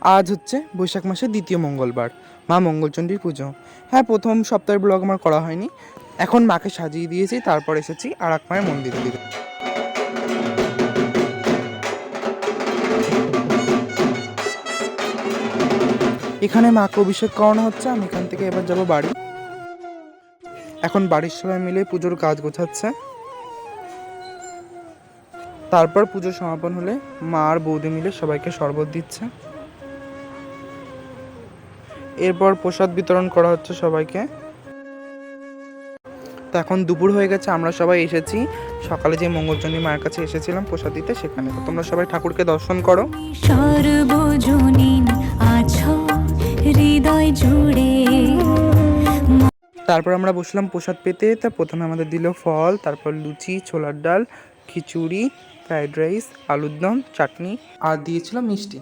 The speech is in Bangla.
আজ হচ্ছে বৈশাখ মাসের দ্বিতীয় মঙ্গলবার, মা মঙ্গলচণ্ডীর পুজো। হ্যাঁ, প্রথম সপ্তাহের ব্লগ আমার করা হয়নি। এখন মাকে সাজিয়ে দিয়েছি, তারপর এসেছি আর এক মায়ের মন্দিরের দিকে। এখানে মাকে অভিষেক করানো হচ্ছে। আমি এখান থেকে এবার যাব বাড়ি। এখন বাড়ির সবাই মিলে পুজোর কাজ গোছাচ্ছে। তারপর পুজো সমাপন হলে মা আর বৌদি মিলে সবাইকে শরবত দিচ্ছে। এরপর প্রসাদ বিতরণ করা হচ্ছে সবাইকে। তো এখন দুপুর হয়ে গেছে, আমরা সবাই এসেছি সকালে যে মঙ্গলচণ্ডী মায়ের কাছে এসেছিলাম প্রসাদ দিতে, সেখানে। তো তোমরা সবাই ঠাকুরকে দর্শন করো। তারপর আমরা বসলাম প্রসাদ পেতে। তা প্রথমে আমাদের দিল ফল, তারপর লুচি, ছোলার ডাল, খিচুড়ি, ফ্রাইড রাইস, আলুর দম, চাটনি আর দিয়েছিল মিষ্টি।